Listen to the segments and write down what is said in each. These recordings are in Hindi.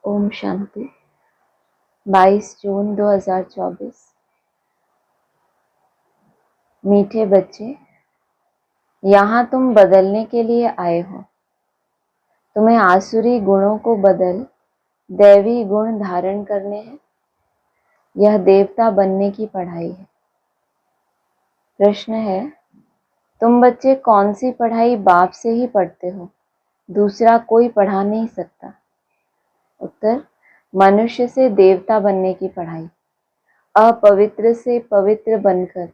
ओम शांति। 22 जून 2024। मीठे बच्चे, यहाँ तुम बदलने के लिए आए हो। तुम्हें आसुरी गुणों को बदल दैवी गुण धारण करने हैं। यह देवता बनने की पढ़ाई है। प्रश्न है, तुम बच्चे कौन सी पढ़ाई बाप से ही पढ़ते हो, दूसरा कोई पढ़ा नहीं सकता। उत्तर, मनुष्य से देवता बनने की पढ़ाई। अपवित्र से पवित्र बनकर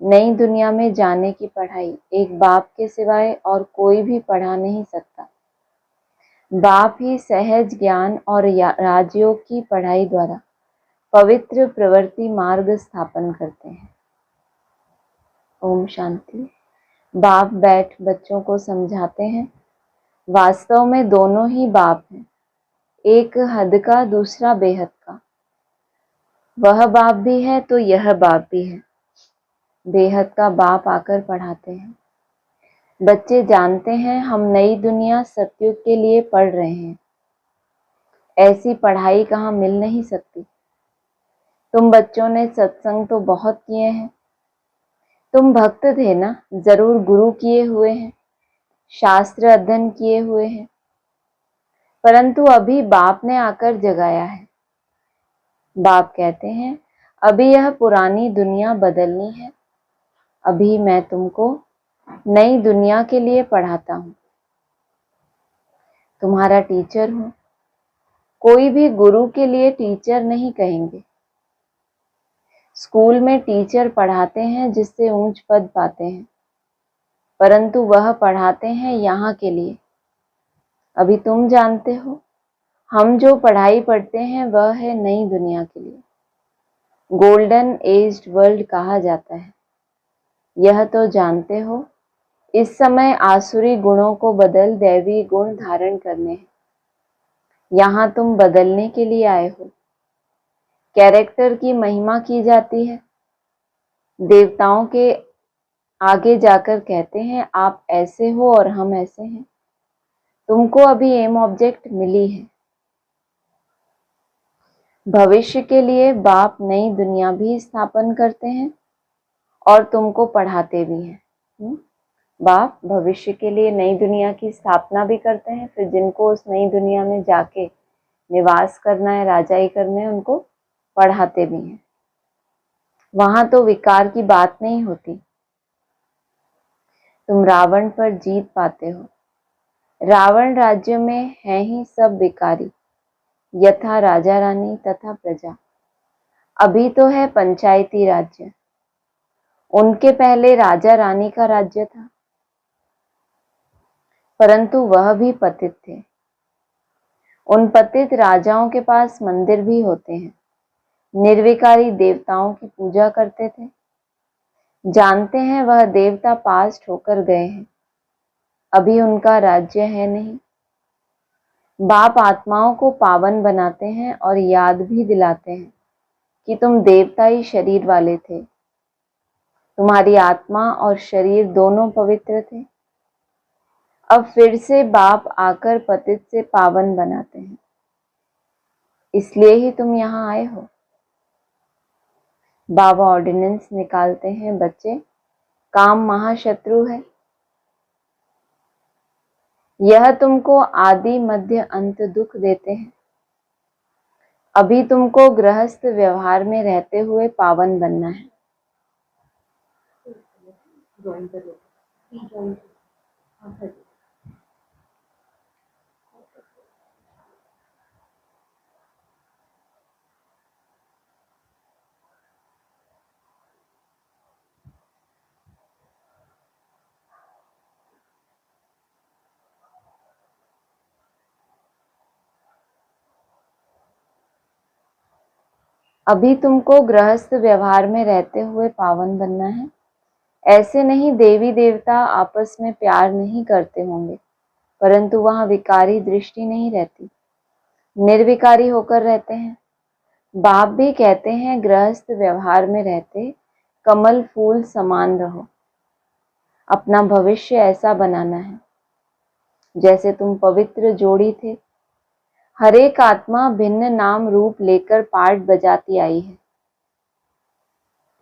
नई दुनिया में जाने की पढ़ाई एक बाप के सिवाय और कोई भी पढ़ा नहीं सकता। बाप ही सहज ज्ञान और राजयोग की पढ़ाई द्वारा पवित्र प्रवृत्ति मार्ग स्थापन करते हैं। ओम शांति। बाप बैठ बच्चों को समझाते हैं, वास्तव में दोनों ही बाप हैं, एक हद का दूसरा बेहद का। वह बाप भी है तो यह बाप भी है। बेहद का बाप आकर पढ़ाते हैं। बच्चे जानते हैं हम नई दुनिया सतयुग के लिए पढ़ रहे हैं। ऐसी पढ़ाई कहाँ मिल नहीं सकती। तुम बच्चों ने सत्संग तो बहुत किए हैं। तुम भक्त थे ना, जरूर गुरु किए हुए हैं, शास्त्र अध्ययन किए हुए हैं, परंतु अभी बाप ने आकर जगाया है। बाप कहते हैं, अभी यह पुरानी दुनिया बदलनी है। अभी मैं तुमको नई दुनिया के लिए पढ़ाता हूँ। तुम्हारा टीचर हूँ। कोई भी गुरु के लिए टीचर नहीं कहेंगे। स्कूल में टीचर पढ़ाते हैं जिससे ऊंच पद पाते हैं, परंतु वह पढ़ाते हैं यहाँ के लिए। अभी तुम जानते हो, हम जो पढ़ाई पढ़ते हैं वह है नई दुनिया के लिए। गोल्डन एज्ड वर्ल्ड कहा जाता है। यह तो जानते हो, इस समय आसुरी गुणों को बदल दैवी गुण धारण करने हैं। यहाँ तुम बदलने के लिए आए हो। कैरेक्टर की महिमा की जाती है। देवताओं के आगे जाकर कहते हैं, आप ऐसे हो और हम ऐसे हैं। तुमको अभी एम ऑब्जेक्ट मिली है। भविष्य के लिए बाप नई दुनिया भी स्थापन करते हैं और तुमको पढ़ाते भी हैं। बाप भविष्य के लिए नई दुनिया की स्थापना भी करते हैं, फिर जिनको उस नई दुनिया में जाके निवास करना है, राजाई करने है, उनको पढ़ाते भी हैं। वहां तो विकार की बात नहीं होती। तुम रावण पर जीत पाते हो। रावण राज्य में है ही सब विकारी, यथा राजा रानी तथा प्रजा। अभी तो है पंचायती राज्य। उनके पहले राजा रानी का राज्य था, परंतु वह भी पतित थे। उन पतित राजाओं के पास मंदिर भी होते हैं। निर्विकारी देवताओं की पूजा करते थे। जानते हैं वह देवता पास्ट होकर गए हैं। अभी उनका राज्य है नहीं। बाप आत्माओं को पावन बनाते हैं और याद भी दिलाते हैं कि तुम देवताई शरीर वाले थे। तुम्हारी आत्मा और शरीर दोनों पवित्र थे। अब फिर से बाप आकर पतित से पावन बनाते हैं। इसलिए ही तुम यहाँ आए हो। बाबा ऑर्डिनेंस निकालते हैं, बच्चे, काम महाशत्रु है। यह तुमको आदि मध्य अंत दुख देते हैं। अभी तुमको गृहस्थ व्यवहार में रहते हुए पावन बनना है। अभी तुमको गृहस्थ व्यवहार में रहते हुए पावन बनना है। ऐसे नहीं देवी देवता आपस में प्यार नहीं करते होंगे, परंतु वहां विकारी दृष्टि नहीं रहती, निर्विकारी होकर रहते हैं। बाप भी कहते हैं गृहस्थ व्यवहार में रहते कमल फूल समान रहो। अपना भविष्य ऐसा बनाना है जैसे तुम पवित्र जोड़ी थे। हर एक आत्मा भिन्न नाम रूप लेकर पार्ट बजाती आई है।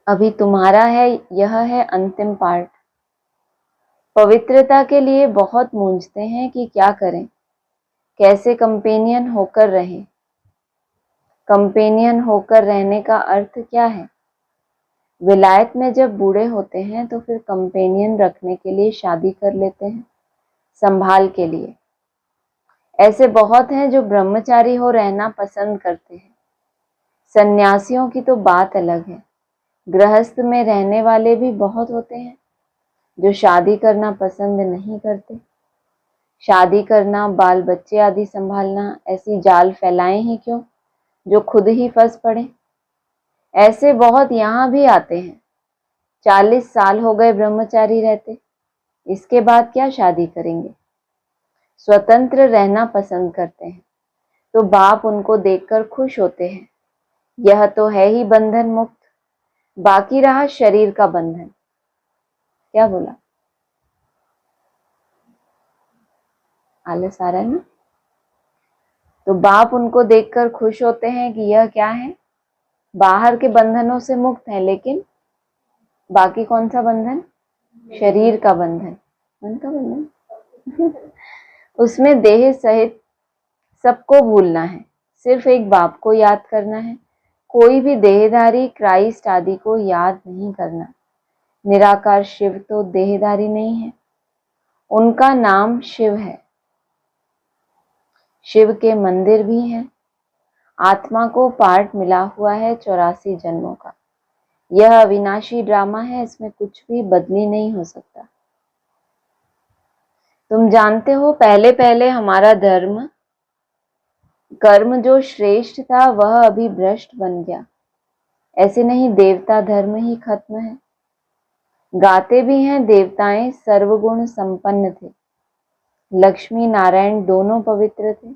अभी तुम्हारा है, यह है अंतिम पार्ट। पवित्रता के लिए बहुत मूंझते हैं कि क्या करें, कैसे कंपेनियन होकर रहें। कंपेनियन होकर रहने का अर्थ क्या है? विलायत में जब बूढ़े होते हैं तो फिर कंपेनियन रखने के लिए शादी कर लेते हैं, संभाल के लिए। ऐसे बहुत हैं जो ब्रह्मचारी हो रहना पसंद करते हैं। सन्यासियों की तो बात अलग है। गृहस्थ में रहने वाले भी बहुत होते हैं जो शादी करना पसंद नहीं करते। शादी करना, बाल बच्चे आदि संभालना, ऐसी जाल फैलाएं ही क्यों जो खुद ही फंस पड़े। ऐसे बहुत यहाँ भी आते हैं। 40 साल हो गए ब्रह्मचारी रहते, इसके बाद क्या शादी करेंगे। स्वतंत्र रहना पसंद करते हैं तो बाप उनको देखकर खुश होते हैं। यह तो है ही बंधन मुक्त, बाकी रहा शरीर का बंधन। क्या बोला? आलस आ रहा है ना? तो बाप उनको देखकर खुश होते हैं कि यह क्या है, बाहर के बंधनों से मुक्त है, लेकिन बाकी कौन सा बंधन? शरीर का बंधन, मन का बंधन। उसमें देह सहित सबको भूलना है, सिर्फ एक बाप को याद करना है। कोई भी देहधारी क्राइस्ट आदि को याद नहीं करना। निराकार शिव तो देहधारी नहीं है, उनका नाम शिव है। शिव के मंदिर भी हैं। आत्मा को पार्ट मिला हुआ है 84 जन्मों का। यह अविनाशी ड्रामा है, इसमें कुछ भी बदली नहीं हो सकता। तुम जानते हो, पहले पहले हमारा धर्म कर्म जो श्रेष्ठ था वह अभी भ्रष्ट बन गया। ऐसे नहीं, देवता धर्म ही खत्म है। गाते भी हैं, देवताएं सर्वगुण संपन्न थे। लक्ष्मी नारायण दोनों पवित्र थे।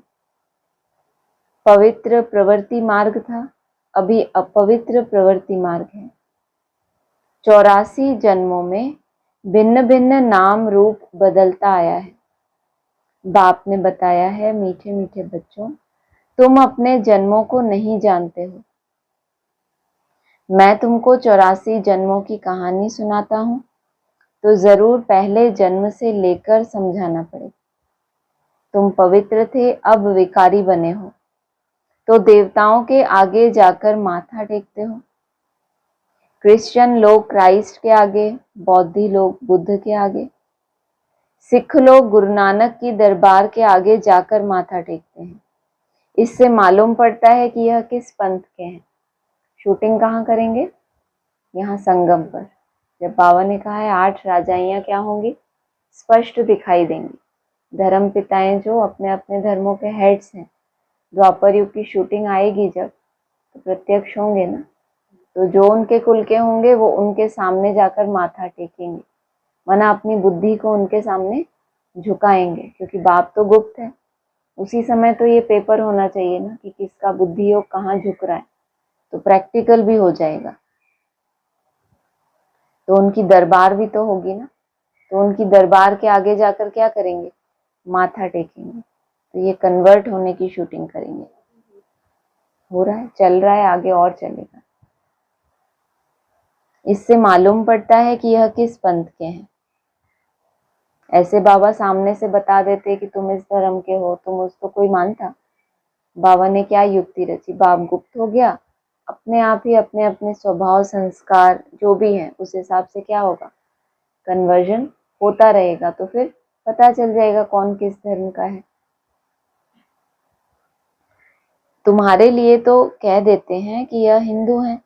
पवित्र प्रवृत्ति मार्ग था, अभी अपवित्र प्रवृत्ति मार्ग है। 84 जन्मों में भिन्न भिन्न नाम रूप बदलता आया है। बाप ने बताया है, मीठे मीठे बच्चों, तुम अपने जन्मों को नहीं जानते हो। मैं तुमको 84 जन्मों की कहानी सुनाता हूँ तो जरूर पहले जन्म से लेकर समझाना पड़े। तुम पवित्र थे, अब विकारी बने हो तो देवताओं के आगे जाकर माथा टेकते हो। क्रिश्चियन लोग क्राइस्ट के आगे, बौद्धि लोग बुद्ध के आगे, सिख लोग गुरु नानक की दरबार के आगे जाकर माथा टेकते हैं। इससे मालूम पड़ता है कि यह किस पंथ के हैं। शूटिंग कहाँ करेंगे? यहाँ संगम पर। जब बाबा ने कहा है 8 राजाइयाँ क्या होंगी, स्पष्ट दिखाई देंगी। धर्म पिताएं जो अपने अपने धर्मों के हेड्स हैं, द्वापर युग की शूटिंग आएगी जब, तो प्रत्यक्ष होंगे ना। तो जो उनके कुल के होंगे वो उनके सामने जाकर माथा टेकेंगे, मना अपनी बुद्धि को उनके सामने झुकाएंगे, क्योंकि बाप तो गुप्त है। उसी समय तो ये पेपर होना चाहिए ना कि किसका बुद्धि योग कहाँ झुक रहा है, तो प्रैक्टिकल भी हो जाएगा। तो उनकी दरबार भी तो होगी ना, तो उनकी दरबार के आगे जाकर क्या करेंगे? माथा टेकेंगे। तो ये कन्वर्ट होने की शूटिंग करेंगे। हो रहा है, चल रहा है, आगे और चलेगा। इससे मालूम पड़ता है कि यह किस पंथ के हैं। ऐसे बाबा सामने से बता देते कि तुम इस धर्म के हो, तुम उस, तो कोई मानता? बाबा ने क्या युक्ति रची? बाप गुप्त हो गया, अपने आप ही अपने अपने स्वभाव संस्कार जो भी हैं उस हिसाब से क्या होगा, कन्वर्जन होता रहेगा। तो फिर पता चल जाएगा कौन किस धर्म का है। तुम्हारे लिए तो कह देते हैं कि यह हिंदू है।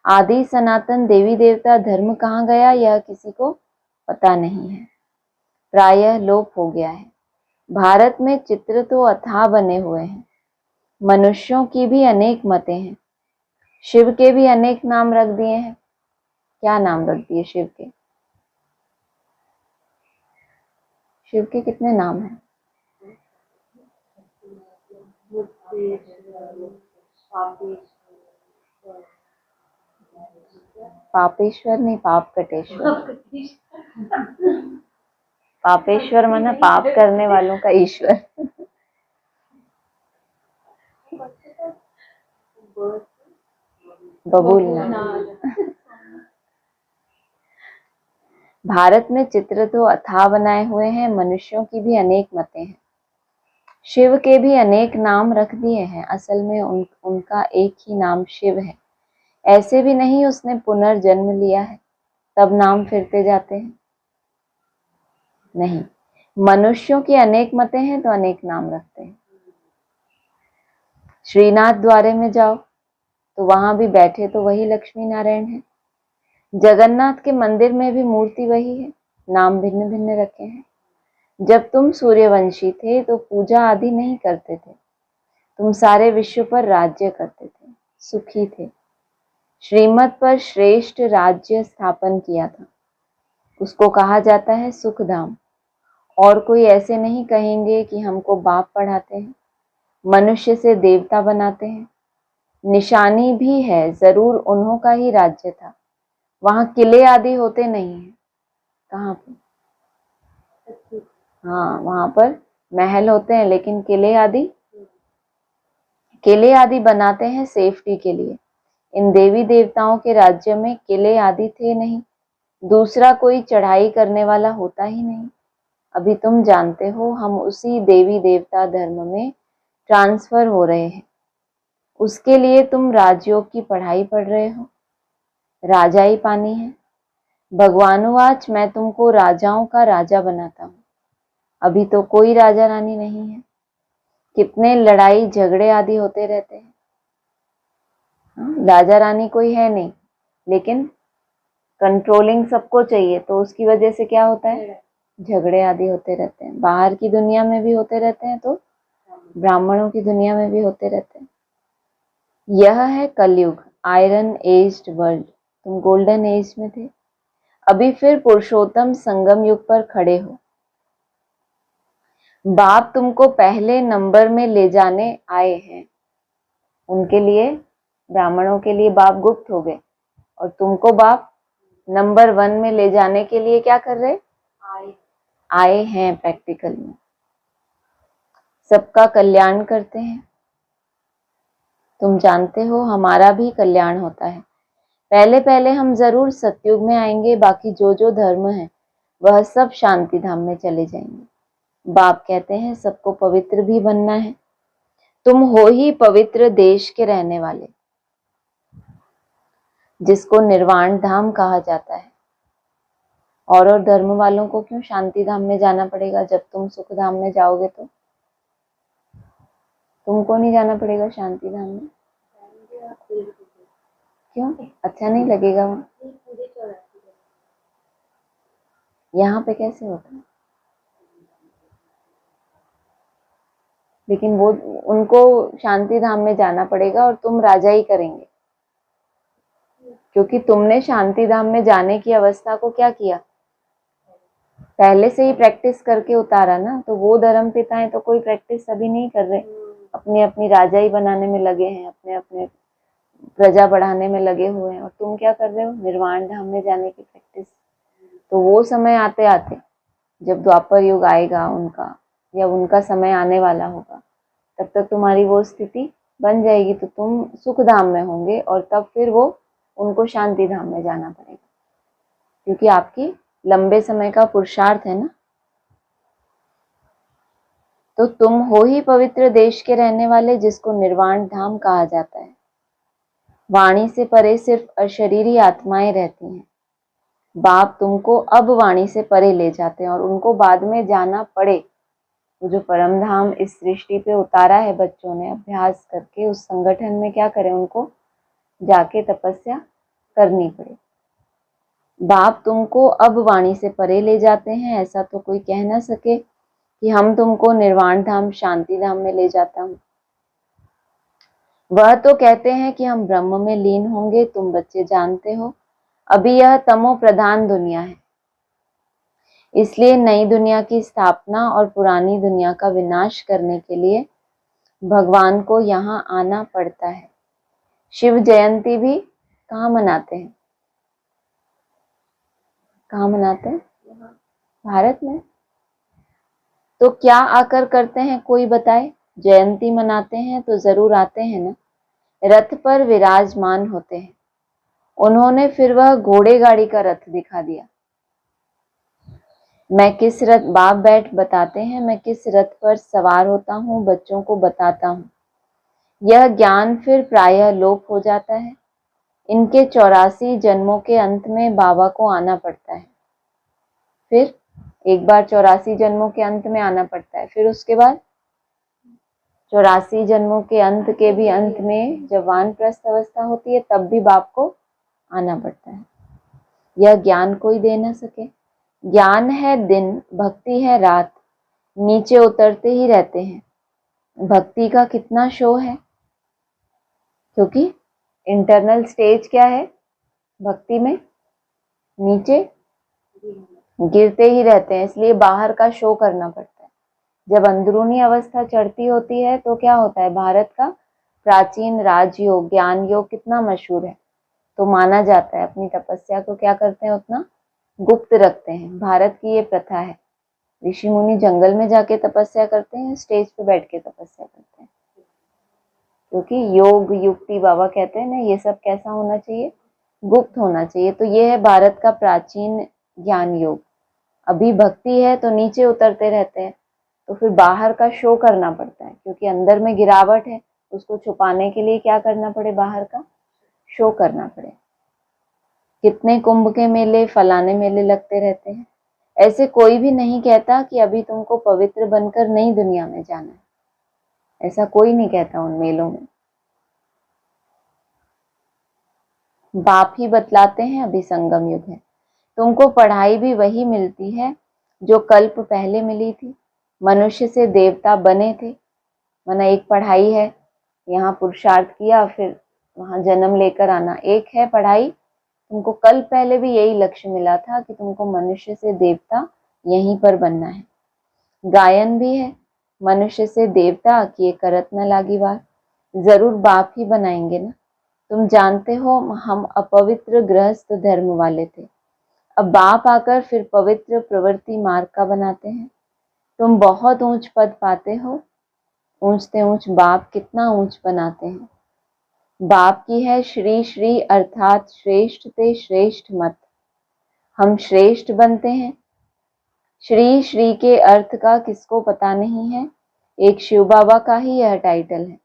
आदि सनातन देवी देवता धर्म कहाँ गया यह किसी को पता नहीं है, प्रायः लोप हो गया है। भारत में चित्र तो अथाह बने हुए हैं। मनुष्यों की भी अनेक मतें हैं। शिव के भी अनेक नाम रख दिए हैं। क्या नाम रख दिए शिव के? शिव के कितने नाम हैं? पापेश्वर नहीं, पाप कटेश्वर। पापेश्वर माना पाप करने वालों का ईश्वर। बबूलना। भारत में चित्र तो अथाह बनाए हुए हैं, मनुष्यों की भी अनेक मतें हैं। शिव के भी अनेक नाम रख दिए हैं, असल में उनका एक ही नाम शिव है। ऐसे भी नहीं उसने पुनर्जन्म लिया है तब नाम फिरते जाते हैं। नहीं, मनुष्यों की अनेक मतें हैं तो अनेक नाम रखते हैं। श्रीनाथ द्वारे में जाओ तो वहां भी बैठे तो वही लक्ष्मी नारायण है। जगन्नाथ के मंदिर में भी मूर्ति वही है, नाम भिन्न भिन्न रखे हैं। जब तुम सूर्यवंशी थे तो पूजा आदि नहीं करते थे, तुम सारे विश्व पर राज्य करते थे, सुखी थे। श्रीमत पर श्रेष्ठ राज्य स्थापन किया था, उसको कहा जाता है सुखधाम। और कोई ऐसे नहीं कहेंगे कि हमको बाप पढ़ाते हैं, मनुष्य से देवता बनाते हैं। निशानी भी है, जरूर उन्हों का ही राज्य था। वहां किले आदि होते नहीं है। कहाँ पे? हाँ, वहां पर महल होते हैं, लेकिन किले आदि बनाते हैं सेफ्टी के लिए। इन देवी देवताओं के राज्य में किले आदि थे नहीं, दूसरा कोई चढ़ाई करने वाला होता ही नहीं। अभी तुम जानते हो हम उसी देवी देवता धर्म में ट्रांसफर हो रहे हैं। उसके लिए तुम राजयोग की पढ़ाई पढ़ रहे हो, राजाई पानी है। भगवानुवाच, मैं तुमको राजाओं का राजा बनाता हूँ। अभी तो कोई राजा रानी नहीं है, कितने लड़ाई झगड़े आदि होते रहते हैं। राजा रानी कोई है नहीं, लेकिन कंट्रोलिंग सबको चाहिए, तो उसकी वजह से क्या होता है, झगड़े आदि होते रहते हैं। बाहर की दुनिया में भी होते रहते हैं, तो ब्राह्मणों की दुनिया में भी होते रहते हैं। यह है कलयुग, आयरन एज्ड वर्ल्ड। तुम गोल्डन एज में थे, अभी फिर पुरुषोत्तम संगम युग पर खड़े हो। बाप तुमको पहले नंबर में ले जाने आए हैं। उनके लिए, ब्राह्मणों के लिए बाप गुप्त हो गए, और तुमको बाप नंबर 1 में ले जाने के लिए क्या कर रहे, आए हैं प्रैक्टिकल में। सबका कल्याण करते हैं। तुम जानते हो हमारा भी कल्याण होता है। पहले पहले हम जरूर सतयुग में आएंगे, बाकी जो जो धर्म है वह सब शांति धाम में चले जाएंगे। बाप कहते हैं सबको पवित्र भी बनना है। तुम हो ही पवित्र देश के रहने वाले, जिसको निर्वाण धाम कहा जाता है। और धर्म वालों को क्यों शांति धाम में जाना पड़ेगा? जब तुम सुख धाम में जाओगे तो तुमको नहीं जाना पड़ेगा शांति धाम में। क्यों? अच्छा नहीं लगेगा वहां? यहाँ पे कैसे होता है? लेकिन वो, उनको शांति धाम में जाना पड़ेगा और तुम राजा ही करेंगे, क्योंकि तुमने शांति धाम में जाने की अवस्था को क्या किया, पहले से ही प्रैक्टिस करके उतारा ना। तो वो धर्म पिताएं तो कोई प्रैक्टिस अभी नहीं कर रहे, अपनी अपनी राजाई बनाने में लगे हैं, अपने अपने प्रजा बढ़ाने में लगे हुए हैं। और तुम क्या कर रहे हो, निर्वाण धाम में जाने की प्रैक्टिस। तो वो समय आते आते, जब द्वापर युग आएगा उनका, या उनका समय आने वाला होगा, तब तक तुम्हारी वो स्थिति बन जाएगी, तो तुम सुख धाम में होंगे, और तब फिर वो उनको शांति धाम में जाना पड़ेगा, क्योंकि आपकी लंबे समय का पुरुषार्थ है ना। तो तुम हो ही पवित्र देश के रहने वाले, जिसको निर्वाण धाम कहा जाता है। वाणी से परे सिर्फ अशरीरी आत्माएं रहती हैं। बाप तुमको अब वाणी से परे ले जाते हैं, और उनको बाद में जाना पड़े, वो जो परम धाम इस सृष्टि पे उतारा है बच्चों ने अभ्यास करके, उस संगठन में क्या करें, उनको जाके तपस्या करनी पड़े। बाप तुमको अब वाणी से परे ले जाते हैं। ऐसा तो कोई कह ना सके कि हम तुमको निर्वाण धाम शांति धाम में ले जाता हूँ। वह तो कहते हैं कि हम ब्रह्म में लीन होंगे। तुम बच्चे जानते हो अभी यह तमो प्रधान दुनिया है, इसलिए नई दुनिया की स्थापना और पुरानी दुनिया का विनाश करने के लिए भगवान को यहाँ आना पड़ता है। शिव जयंती भी कहाँ मनाते हैं? कहाँ मनाते हैं? भारत में। तो क्या आकर करते हैं, कोई बताए? जयंती मनाते हैं तो जरूर आते हैं ना। रथ पर विराजमान होते हैं। उन्होंने फिर वह घोड़े गाड़ी का रथ दिखा दिया। मैं किस रथ, बाप बैठ बताते हैं, मैं किस रथ पर सवार होता हूँ, बच्चों को बताता हूँ। यह ज्ञान फिर प्रायः लोप हो जाता है। इनके 84 जन्मों के अंत में बाबा को आना पड़ता है। फिर एक बार 84 जन्मों के अंत में आना पड़ता है, फिर उसके बाद 84 जन्मों के अंत के भी अंत में जब वानप्रस्थ अवस्था होती है तब भी बाप को आना पड़ता है। यह ज्ञान कोई दे न सके। ज्ञान है दिन, भक्ति है रात, नीचे उतरते ही रहते हैं। भक्ति का कितना शो है, क्योंकि इंटरनल स्टेज क्या है भक्ति में, नीचे गिरते ही रहते हैं, इसलिए बाहर का शो करना पड़ता है। जब अंदरूनी अवस्था चढ़ती होती है तो क्या होता है, भारत का प्राचीन राजयोग ज्ञान योग कितना मशहूर है, तो माना जाता है अपनी तपस्या को क्या करते हैं, उतना गुप्त रखते हैं। भारत की ये प्रथा है। ऋषि मुनि जंगल में जाके तपस्या करते हैं, स्टेज पे बैठ के तपस्या करते हैं, क्योंकि योग युक्ति बाबा कहते हैं ना, ये सब कैसा होना चाहिए, गुप्त होना चाहिए। तो ये है भारत का प्राचीन ज्ञान योग। अभी भक्ति है तो नीचे उतरते रहते हैं, तो फिर बाहर का शो करना पड़ता है, क्योंकि अंदर में गिरावट है, उसको छुपाने के लिए क्या करना पड़े, बाहर का शो करना पड़े। कितने कुंभ के मेले, फलाने मेले लगते रहते हैं। ऐसे कोई भी नहीं कहता कि अभी तुमको पवित्र बनकर नई दुनिया में जाना है, ऐसा कोई नहीं कहता उन मेलों में। बाप ही बतलाते हैं अभी संगम युग है। तुमको पढ़ाई भी वही मिलती है जो कल्प पहले मिली थी। मनुष्य से देवता बने थे, माना एक पढ़ाई है, यहाँ पुरुषार्थ किया फिर वहां जन्म लेकर आना, एक है पढ़ाई। तुमको कल पहले भी यही लक्ष्य मिला था कि तुमको मनुष्य से देवता यहीं पर बनना है। गायन भी है, मनुष्य से देवता किए करत न लागी बार। जरूर बाप ही बनाएंगे ना। तुम जानते हो हम अपवित्र गृहस्थ धर्म वाले थे, अब बाप आकर फिर पवित्र प्रवृत्ति मार्ग का बनाते हैं। तुम बहुत ऊंच पद पाते हो, ऊंचते ऊंच बाप कितना ऊंच बनाते हैं। बाप की है श्री श्री अर्थात श्रेष्ठ ते श्रेष्ठ मत। हम श्रेष्ठ बनते हैं। श्री श्री के अर्थ का किसको पता नहीं है, एक शिव बाबा का ही यह टाइटल है,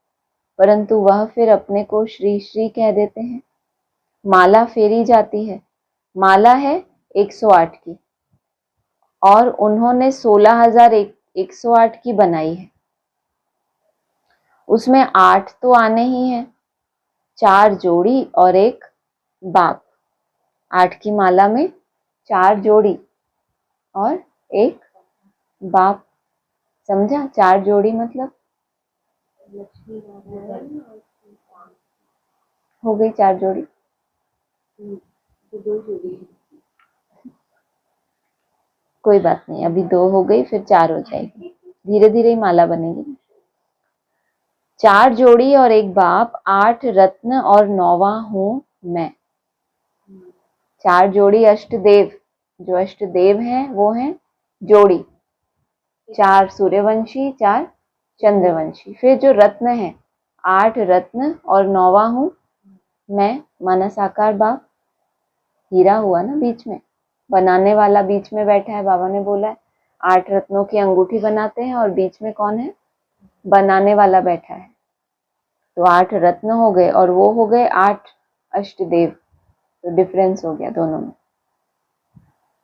परंतु वह फिर अपने को श्री श्री कह देते हैं। माला फेरी जाती है, माला है 108 की और उन्होंने 16,108 की बनाई है। उसमें 8 तो आने ही है, 4 जोड़ी और एक बाप। 8 की माला में 4 जोड़ी और एक बाप, समझा? 4 जोड़ी मतलब हो गई 4 जोड़ी, कोई बात नहीं, अभी 2 हो गई फिर 4 हो जाएगी, धीरे धीरे ही माला बनेगी। 4 जोड़ी और एक बाप, 8 रत्न और 9वां हूं मैं। 4 जोड़ी अष्टदेव, जो अष्टदेव हैं वो हैं जोड़ी, 4 सूर्यवंशी 4 चंद्रवंशी। फिर जो रत्न है 8 रत्न और 9वां हूं मैं, माना साकार बाप। हीरा हुआ ना बीच में, बनाने वाला बीच में बैठा है। बाबा ने बोला है 8 रत्नों की अंगूठी बनाते हैं और बीच में कौन है, बनाने वाला बैठा है। तो 8 रत्न हो गए और वो हो गए 8 अष्टदेव, तो डिफरेंस हो गया दोनों में।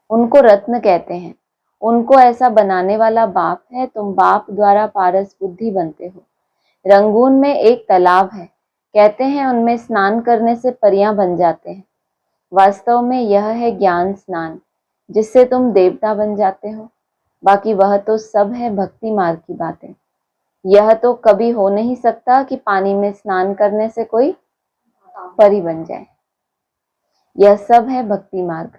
उनको रत्न कहते हैं, उनको ऐसा बनाने वाला बाप है। तुम बाप द्वारा पारस बुद्धि बनते हो। रंगून में एक तालाब है, कहते हैं उनमें स्नान करने से परियां बन जाते हैं। वास्तव में यह है ज्ञान स्नान, जिससे तुम देवता बन जाते हो। बाकी वह तो सब है भक्ति मार्ग की बातें। यह तो कभी हो नहीं सकता कि पानी में स्नान करने से कोई परी बन जाए। यह सब है भक्ति मार्ग।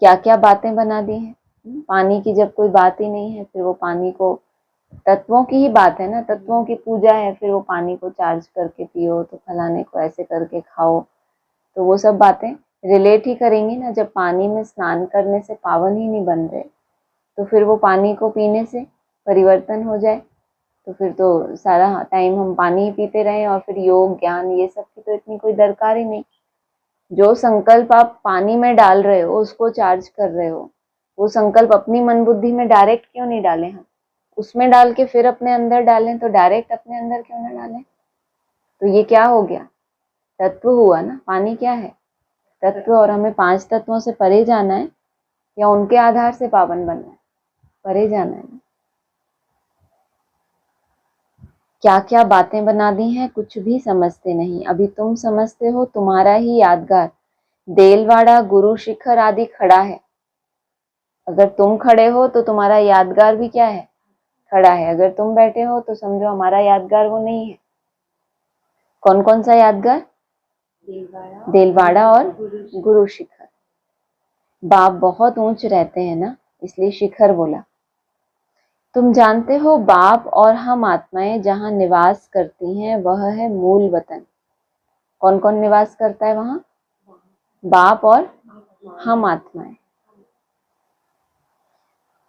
क्या क्या बातें बना दी हैं। पानी की जब कोई बात ही नहीं है, फिर वो पानी को, तत्वों की ही बात है ना, तत्वों की पूजा है, फिर वो पानी को चार्ज करके पियो, तो फलाने को ऐसे करके खाओ, तो वो सब बातें रिलेट ही करेंगी ना। जब पानी में स्नान करने से पावन ही नहीं बन रहे, तो फिर वो पानी को पीने से परिवर्तन हो जाए, तो फिर तो सारा टाइम हम पानी ही पीते रहें और फिर योग ज्ञान ये सब की तो इतनी कोई दरकार ही नहीं। जो संकल्प आप पानी में डाल रहे हो उसको चार्ज कर रहे हो, वो संकल्प अपनी मन बुद्धि में डायरेक्ट क्यों नहीं डालें हम? उसमें डाल के फिर अपने अंदर डालें, तो डायरेक्ट अपने अंदर क्यों ना डालें? तो ये क्या हो गया? तत्व हुआ ना। पानी क्या है? तत्व। और हमें 5 तत्वों से परे जाना है या उनके आधार से पावन बनना है? परे जाना है ना। क्या क्या बातें बना दी हैं, कुछ भी समझते नहीं। अभी तुम समझते हो तुम्हारा ही यादगार देलवाड़ा, गुरु शिखर आदि खड़ा है। अगर तुम खड़े हो तो तुम्हारा यादगार भी क्या है? खड़ा है। अगर तुम बैठे हो तो समझो हमारा यादगार वो नहीं है। कौन कौन सा यादगार? देलवाड़ा और गुरु शिखर। बाप बहुत ऊंच रहते हैं ना, इसलिए शिखर बोला। तुम जानते हो बाप और हम आत्माएं जहां निवास करती हैं वह है मूल वतन। कौन कौन निवास करता है वहां? बाप और हम आत्माएं।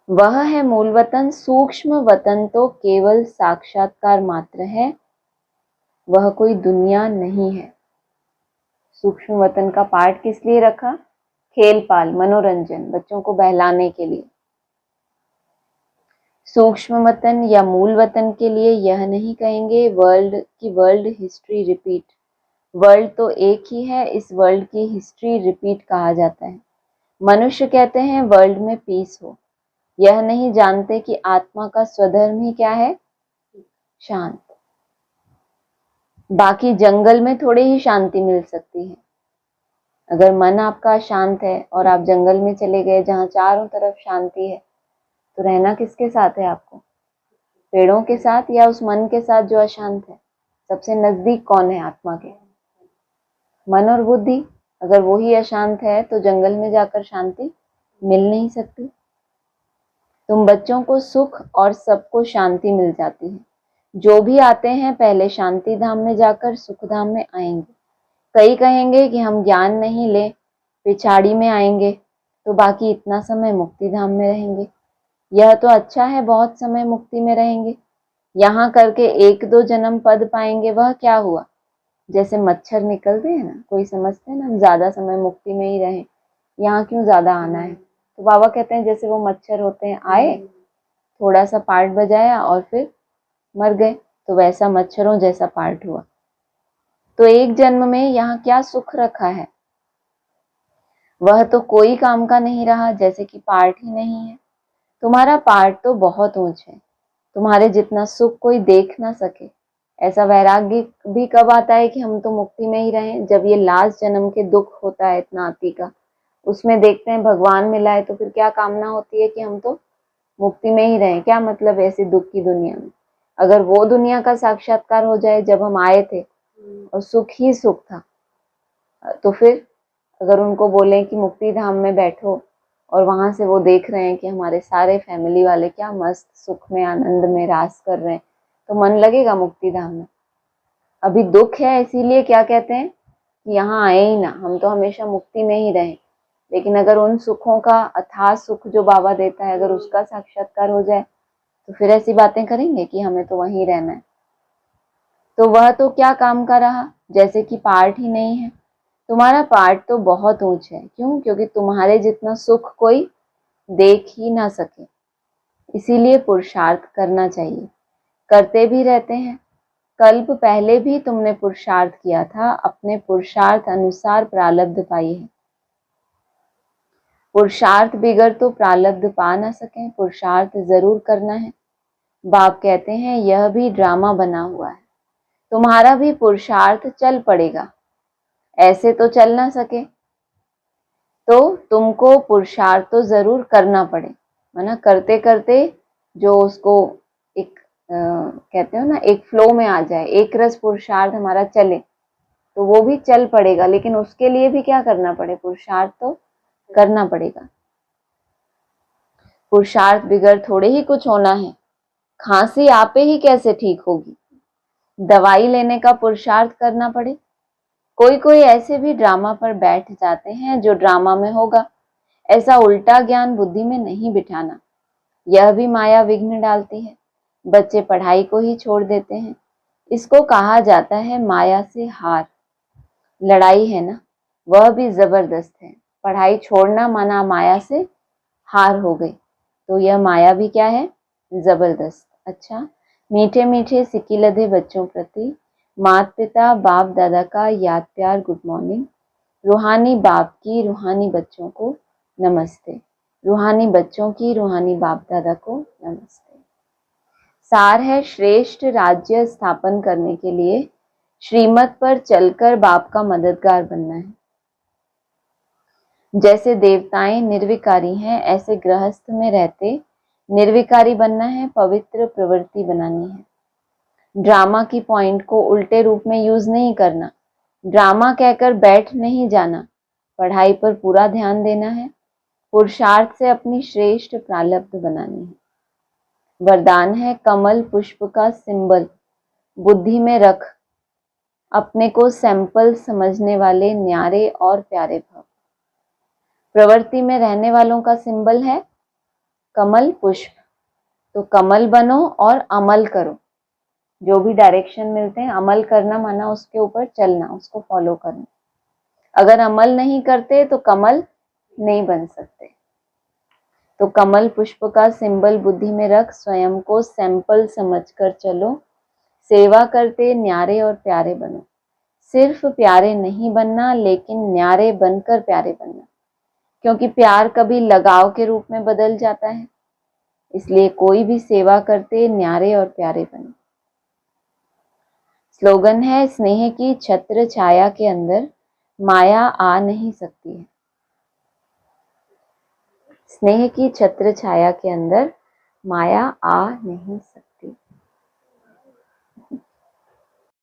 वह है मूल वतन। सूक्ष्म वतन तो केवल साक्षात्कार मात्र है, वह कोई दुनिया नहीं है। सूक्ष्म वतन का पाठ किस लिए रखा? खेल पाल, मनोरंजन, बच्चों को बहलाने के लिए। सूक्ष्म वतन या मूल वतन के लिए यह नहीं कहेंगे वर्ल्ड हिस्ट्री रिपीट। वर्ल्ड तो एक ही है, इस वर्ल्ड की हिस्ट्री रिपीट कहा जाता है। मनुष्य कहते हैं वर्ल्ड में पीस हो, यह नहीं जानते कि आत्मा का स्वधर्म ही क्या है? शांत। बाकी जंगल में थोड़ी ही शांति मिल सकती है। अगर मन आपका शांत है और आप जंगल में चले गए जहां चारों तरफ शांति है, तो रहना किसके साथ है आपको? पेड़ों के साथ या उस मन के साथ जो अशांत है? सबसे नजदीक कौन है आत्मा के? मन और बुद्धि। अगर वो ही अशांत है तो जंगल में जाकर शांति मिल नहीं सकती। तुम बच्चों को सुख और सबको शांति मिल जाती है। जो भी आते हैं पहले शांति धाम में जाकर सुख धाम में आएंगे। कई कहेंगे कि हम ज्ञान नहीं ले, पिछाड़ी में आएंगे तो बाकी इतना समय मुक्ति धाम में रहेंगे। यह तो अच्छा है, बहुत समय मुक्ति में रहेंगे, यहाँ करके 1-2 जन्म पद पाएंगे। वह क्या हुआ? जैसे मच्छर निकलते हैं ना, कोई समझते हैं ना हम ज्यादा समय मुक्ति में ही रहें, यहाँ क्यों ज्यादा आना है? तो बाबा कहते हैं जैसे वो मच्छर होते हैं, आए, थोड़ा सा पार्ट बजाया और फिर मर गए, तो वैसा मच्छरों जैसा पार्ट हुआ। तो एक जन्म में यहाँ क्या सुख रखा है? वह तो कोई काम का नहीं रहा, जैसे कि पार्ट ही नहीं है। तुम्हारा पार्ट तो बहुत ऊंच है, तुम्हारे जितना सुख कोई देख ना सके। ऐसा वैराग्य भी कब आता है कि हम तो मुक्ति में ही रहें? जब ये लास्ट जन्म के दुख होता है इतना आती का, उसमें देखते हैं भगवान मिला है, तो फिर क्या कामना होती है कि हम तो मुक्ति में ही रहें। क्या मतलब ऐसी दुख की दुनिया में? अगर वो दुनिया का साक्षात्कार हो जाए जब हम आए थे और सुख ही सुख था, तो फिर अगर उनको बोले कि मुक्ति धाम में बैठो और वहां से वो देख रहे हैं कि हमारे सारे फैमिली वाले क्या मस्त सुख में आनंद में रास कर रहे हैं, तो मन लगेगा मुक्ति धाम में? अभी दुख है, इसीलिए क्या कहते हैं कि यहाँ आए ही ना, हम तो हमेशा मुक्ति में ही रहें। लेकिन अगर उन सुखों का, अथाह सुख जो बाबा देता है, अगर उसका साक्षात्कार हो जाए तो फिर ऐसी बातें करेंगे कि हमें तो वहीं रहना है। तो वह तो क्या काम का रहा, जैसे कि पार्ट ही नहीं है। तुम्हारा पार्ट तो बहुत ऊंच है। क्यों? क्योंकि तुम्हारे जितना सुख कोई देख ही ना सके, इसीलिए पुरुषार्थ करना चाहिए। करते भी रहते हैं। कल्प पहले भी तुमने पुरुषार्थ किया था, अपने पुरुषार्थ अनुसार प्रारब्ध पाई है। पुरुषार्थ बिगर तो प्रारब्ध पा ना सके, पुरुषार्थ जरूर करना है। बाप कहते हैं यह भी ड्रामा बना हुआ है, तुम्हारा भी पुरुषार्थ चल पड़ेगा, ऐसे तो चल ना सके, तो तुमको पुरुषार्थ तो जरूर करना पड़े। है ना? करते करते जो उसको एक कहते हो ना, एक फ्लो में आ जाए, एक रस पुरुषार्थ हमारा चले, तो वो भी चल पड़ेगा। लेकिन उसके लिए भी क्या करना पड़े? पुरुषार्थ तो करना पड़ेगा। पुरुषार्थ बिगर थोड़े ही कुछ होना है। खांसी आपे ही कैसे ठीक होगी? दवाई लेने का पुरुषार्थ करना पड़े। कोई कोई ऐसे भी ड्रामा पर बैठ जाते हैं जो ड्रामा में होगा। ऐसा उल्टा ज्ञान बुद्धि में नहीं बिठाना, यह भी माया विघ्न डालती है। बच्चे पढ़ाई को ही छोड़ देते हैं। इसको कहा जाता है माया से हार। लड़ाई है ना, वह भी जबरदस्त है। पढ़ाई छोड़ना माना माया से हार हो गई, तो यह माया भी क्या है, जबरदस्त। अच्छा, मीठे मीठे सिक्की लधे बच्चों प्रति माता पिता बाप दादा का याद प्यार गुड मॉर्निंग। रूहानी बाप की रूहानी बच्चों को नमस्ते। रूहानी बच्चों की रूहानी बाप दादा को नमस्ते। सार है, श्रेष्ठ राज्य स्थापन करने के लिए श्रीमत पर चलकर बाप का मददगार बनना है। जैसे देवताएं निर्विकारी हैं, ऐसे गृहस्थ में रहते निर्विकारी बनना है, पवित्र प्रवृत्ति बनानी है। ड्रामा की पॉइंट को उल्टे रूप में यूज नहीं करना। ड्रामा कहकर बैठ नहीं जाना, पढ़ाई पर पूरा ध्यान देना है। पुरुषार्थ से अपनी श्रेष्ठ प्रारब्ध बनानी है। वरदान है, कमल पुष्प का सिंबल बुद्धि में रख, अपने को सैंपल समझने वाले न्यारे और प्यारे भव। प्रवृत्ति में रहने वालों का सिंबल है कमल पुष्प, तो कमल बनो और अमल करो। जो भी डायरेक्शन मिलते हैं, अमल करना माना उसके ऊपर चलना, उसको फॉलो करना। अगर अमल नहीं करते तो कमल नहीं बन सकते। तो कमल पुष्प का सिंबल बुद्धि में रख, स्वयं को सैंपल समझकर चलो, सेवा करते न्यारे और प्यारे बनो। सिर्फ प्यारे नहीं बनना, लेकिन न्यारे बनकर प्यारे बनना, क्योंकि प्यार कभी लगाव के रूप में बदल जाता है। इसलिए कोई भी सेवा करते न्यारे और प्यारे बने। स्लोगन है, स्नेह की छत्र छाया के अंदर माया आ नहीं सकती है। स्नेह की छत्र छाया के अंदर माया आ नहीं सकती।